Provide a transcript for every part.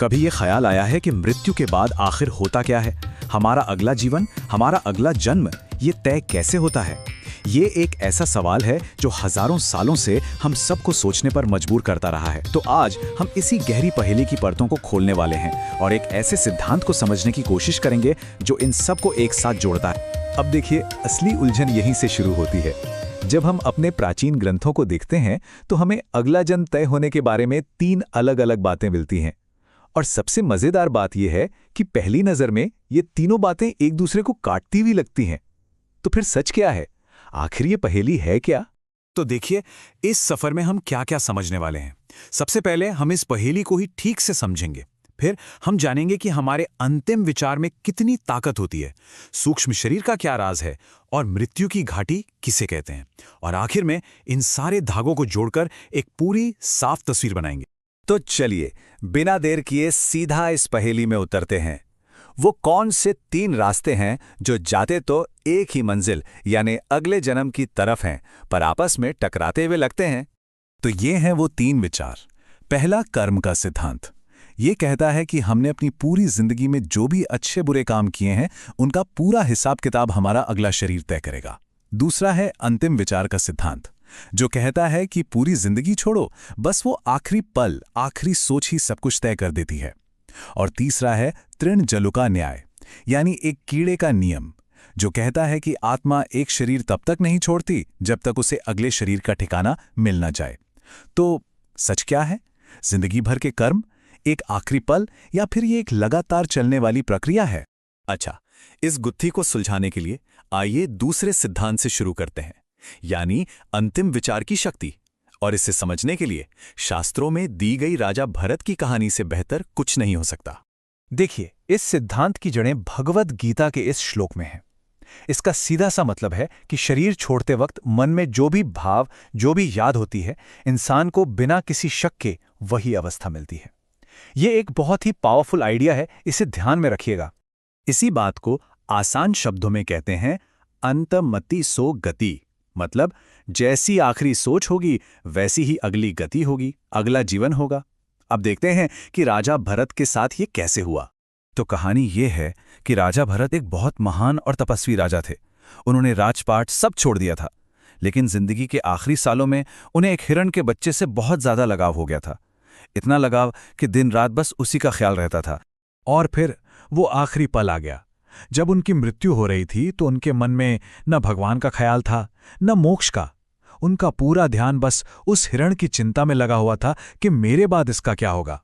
कभी ये ख्याल आया है कि मृत्यु के बाद आखिर होता क्या है? हमारा अगला जीवन, हमारा अगला जन्म, ये तय कैसे होता है? ये एक ऐसा सवाल है जो हजारों सालों से हम सबको सोचने पर मजबूर करता रहा है। तो आज हम इसी गहरी पहेली की परतों को खोलने वाले हैं और एक ऐसे सिद्धांत को समझने की कोशिश करेंगे जो इन सबको एक साथ जोड़ता है। अब देखिए, असली उलझन यहीं से शुरू होती है। जब हम अपने प्राचीन ग्रंथों को देखते हैं तो हमें अगला जन्म तय होने के बारे में 3 अलग-अलग बातें मिलती हैं। और सबसे मजेदार बात यह है कि पहली नजर में ये तीनों बातें एक दूसरे को काटती हुई लगती हैं। तो फिर सच क्या है? आखिर ये पहेली है क्या? तो देखिए, इस सफर में हम क्या-क्या समझने वाले हैं। सबसे पहले हम इस पहेली को ही ठीक से समझेंगे। फिर हम जानेंगे कि हमारे अंतिम विचार में कितनी ताकत होती है, सूक्ष्म शरीर का क्या राज है और मृत्यु की घाटी किसे कहते हैं। और आखिर में इन सारे धागों को जोड़कर एक पूरी साफ तस्वीर बनाएंगे। तो चलिए, बिना देर किए सीधा इस पहेली में उतरते हैं। वो कौन से 3 रास्ते हैं जो जाते तो एक ही मंजिल यानी अगले जन्म की तरफ हैं, पर आपस में टकराते हुए लगते हैं? तो ये हैं वो 3 विचार। पहला, कर्म का सिद्धांत। ये कहता है कि हमने अपनी पूरी जिंदगी में जो भी अच्छे बुरे काम किए हैं, उनका पूरा हिसाब किताब हमारा अगला शरीर तय करेगा। दूसरा है अंतिम विचार का सिद्धांत, जो कहता है कि पूरी जिंदगी छोड़ो, बस वो आखिरी पल, आखिरी सोच ही सब कुछ तय कर देती है। और तीसरा है तृण जलुका न्याय, यानी एक कीड़े का नियम, जो कहता है कि आत्मा एक शरीर तब तक नहीं छोड़ती जब तक उसे अगले शरीर का ठिकाना मिल न जाए। तो सच क्या है? जिंदगी भर के कर्म, एक आखिरी पल, या फिर ये एक लगातार चलने वाली प्रक्रिया है? अच्छा, इस गुत्थी को सुलझाने के लिए आइए दूसरे सिद्धांत से शुरू करते हैं, यानी अंतिम विचार की शक्ति। और इसे समझने के लिए शास्त्रों में दी गई राजा भरत की कहानी से बेहतर कुछ नहीं हो सकता। देखिए, इस सिद्धांत की जड़ें भगवद गीता के इस श्लोक में हैं। इसका सीधा सा मतलब है कि शरीर छोड़ते वक्त मन में जो भी भाव, जो भी याद होती है, इंसान को बिना किसी शक के वही अवस्था मिलती है। ये एक बहुत ही पावरफुल आइडिया है, इसे ध्यान में रखिएगा। इसी बात को आसान शब्दों में कहते हैं अंतमति सो गति। मतलब जैसी आखिरी सोच होगी वैसी ही अगली गति होगी, अगला जीवन होगा। अब देखते हैं कि राजा भरत के साथ ये कैसे हुआ। तो कहानी ये है कि राजा भरत एक बहुत महान और तपस्वी राजा थे। उन्होंने राजपाट सब छोड़ दिया था, लेकिन जिंदगी के आखिरी सालों में उन्हें एक हिरण के बच्चे से बहुत ज्यादा लगाव हो गया था। इतना लगाव कि दिन रात बस उसी का ख्याल रहता था। और फिर वो आखिरी पल आ गया। जब उनकी मृत्यु हो रही थी तो उनके मन में न भगवान का ख्याल था, न मोक्ष का। उनका पूरा ध्यान बस उस हिरण की चिंता में लगा हुआ था कि मेरे बाद इसका क्या होगा।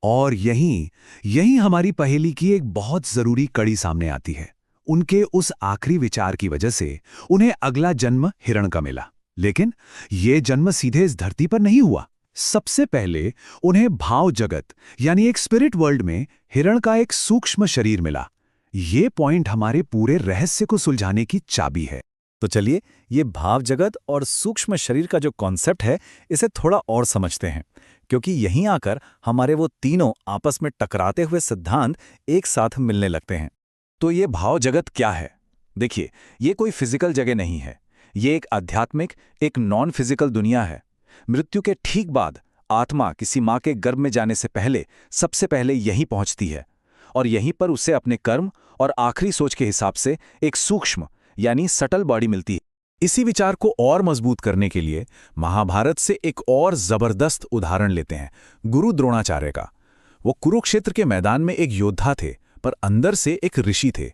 और यहीं हमारी पहेली की एक बहुत जरूरी कड़ी सामने आती है। उनके उस आखिरी विचार की वजह से उन्हें अगला जन्म हिरण का मिला, लेकिन ये जन्म सीधे इस धरती पर नहीं हुआ। सबसे पहले उन्हें भाव जगत यानी एक स्पिरिट वर्ल्ड में हिरण का एक सूक्ष्म शरीर मिला। ये पॉइंट हमारे पूरे रहस्य को सुलझाने की चाबी है। तो चलिए, ये भाव जगत और सूक्ष्म शरीर का जो कॉन्सेप्ट है, इसे थोड़ा और समझते हैं, क्योंकि यहीं आकर हमारे वो तीनों आपस में टकराते हुए सिद्धांत एक साथ मिलने लगते हैं। तो ये भाव जगत क्या है? देखिए, ये कोई फिजिकल जगह नहीं है। ये एक आध्यात्मिक, एक नॉन फिजिकल दुनिया है। मृत्यु के ठीक बाद आत्मा किसी माँ के गर्भ में जाने से पहले सबसे पहले यहीं पहुंचती है, और यहीं पर उसे अपने कर्म और आखिरी सोच के हिसाब से एक सूक्ष्म यानी सटल बॉडी मिलती है। इसी विचार को और मजबूत करने के लिए महाभारत से एक और जबरदस्त उदाहरण लेते हैं, गुरु द्रोणाचार्य का। वो कुरुक्षेत्र के मैदान में एक योद्धा थे, पर अंदर से एक ऋषि थे।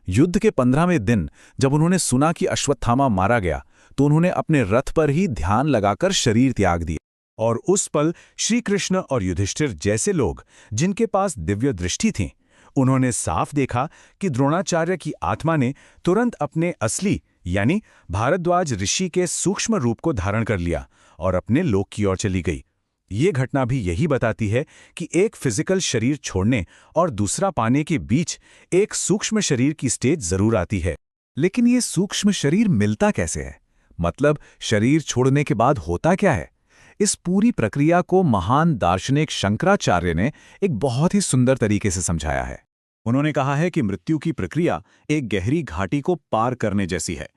युद्ध के 15वें दिन जब उन्होंने सुना कि अश्वत्थामा मारा गया, तो उन्होंने अपने रथ पर ही ध्यान लगाकर शरीर त्याग दिया। और उस पल श्री कृष्ण और युधिष्ठिर जैसे लोग, जिनके पास दिव्य दृष्टि थी, उन्होंने साफ देखा कि द्रोणाचार्य की आत्मा ने तुरंत अपने असली यानी भारद्वाज ऋषि के सूक्ष्म रूप को धारण कर लिया और अपने लोक की ओर चली गई। ये घटना भी यही बताती है कि एक फिजिकल शरीर छोड़ने और दूसरा पाने के बीच एक सूक्ष्म शरीर की स्टेज जरूर आती है। लेकिन ये सूक्ष्म शरीर मिलता कैसे है? मतलब शरीर छोड़ने के बाद होता क्या है? इस पूरी प्रक्रिया को महान दार्शनिक शंकराचार्य ने एक बहुत ही सुंदर तरीके से समझाया है। उन्होंने कहा है कि मृत्यु की प्रक्रिया एक गहरी घाटी को पार करने जैसी है।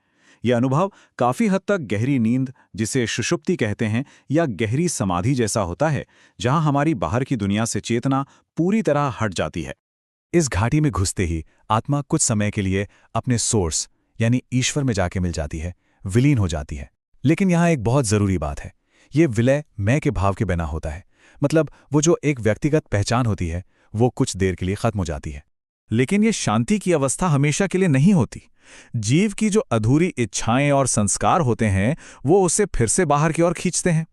ये अनुभव काफी हद तक गहरी नींद, जिसे सुषुप्ति कहते हैं, या गहरी समाधि जैसा होता है, जहां हमारी बाहर की दुनिया से चेतना पूरी तरह हट जाती है। इस घाटी में घुसते ही आत्मा कुछ समय के लिए अपने सोर्स यानी ईश्वर में जाके मिल जाती है, विलीन हो जाती है। लेकिन यहाँ एक बहुत जरूरी बात है, ये विलय मैं के भाव के बिना होता है। मतलब वो जो एक व्यक्तिगत पहचान होती है वो कुछ देर के लिए खत्म हो जाती है। लेकिन ये शांति की अवस्था हमेशा के लिए नहीं होती। जीव की जो अधूरी इच्छाएं और संस्कार होते हैं वो उसे फिर से बाहर की ओर खींचते हैं।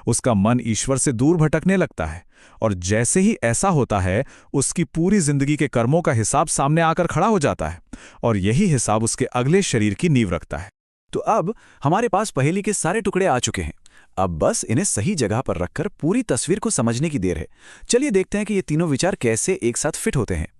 उसका मन ईश्वर से दूर भटकने लगता है, और जैसे ही ऐसा होता है उसकी पूरी जिंदगी के कर्मों का हिसाब सामने आकर खड़ा हो जाता है, और यही हिसाब उसके अगले शरीर की नींव रखता है। तो अब हमारे पास पहेली के सारे टुकड़े आ चुके हैं। अब बस इन्हें सही जगह पर रखकर पूरी तस्वीर को समझने की देर है। चलिए देखते हैं कि ये तीनों विचार कैसे एक साथ फिट होते हैं।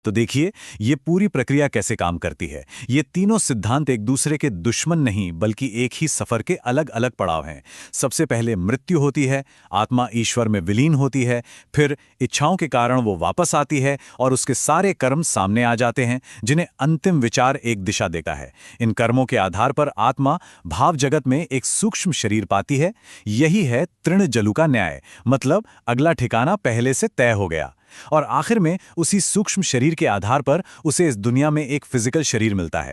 तो देखिए, ये पूरी प्रक्रिया कैसे काम करती है। ये तीनों सिद्धांत एक दूसरे के दुश्मन नहीं, बल्कि एक ही सफर के अलग अलग पड़ाव हैं। सबसे पहले मृत्यु होती है, आत्मा ईश्वर में विलीन होती है, फिर इच्छाओं के कारण वो वापस आती है और उसके सारे कर्म सामने आ जाते हैं, जिन्हें अंतिम विचार एक दिशा देता है। इन कर्मों के आधार पर आत्मा भाव जगत में एक सूक्ष्म शरीर पाती है। यही है तृण जलु का न्याय, मतलब अगला ठिकाना पहले से तय हो गया, और आखिर में उसी सूक्ष्म शरीर के आधार पर उसे इस दुनिया में एक फिजिकल शरीर मिलता है।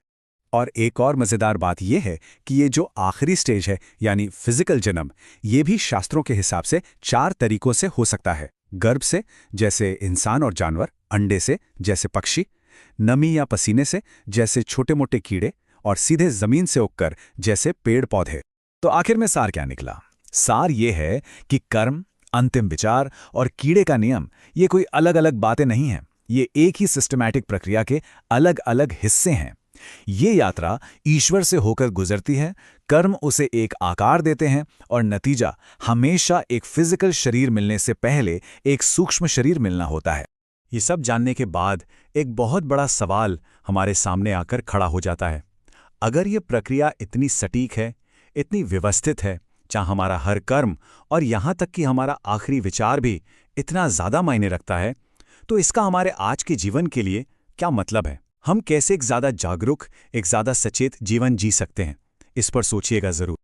और एक और मजेदार बात यह है कि ये जो आखिरी स्टेज है यानी फिजिकल जन्म, ये भी शास्त्रों के हिसाब से 4 तरीकों से हो सकता है। गर्भ से, जैसे इंसान और जानवर, अंडे से, जैसे पक्षी, नमी या पसीने से, जैसे छोटे मोटे कीड़े, और सीधे जमीन से उगकर, जैसे पेड़ पौधे। तो आखिर में सार क्या निकला? सार ये है कि कर्म, अंतिम विचार और कीड़े का नियम ये कोई अलग अलग बातें नहीं हैं। ये एक ही सिस्टमैटिक प्रक्रिया के अलग अलग हिस्से हैं। ये यात्रा ईश्वर से होकर गुजरती है, कर्म उसे एक आकार देते हैं, और नतीजा हमेशा एक फिजिकल शरीर मिलने से पहले एक सूक्ष्म शरीर मिलना होता है। ये सब जानने के बाद एक बहुत बड़ा सवाल हमारे सामने आकर खड़ा हो जाता है। अगर ये प्रक्रिया इतनी सटीक है, इतनी व्यवस्थित है, जहाँ हमारा हर कर्म और यहाँ तक कि हमारा आखिरी विचार भी इतना ज़्यादा मायने रखता है, तो इसका हमारे आज के जीवन के लिए क्या मतलब है? हम कैसे एक ज़्यादा जागरूक, एक ज़्यादा सचेत जीवन जी सकते हैं? इस पर सोचिएगा ज़रूर।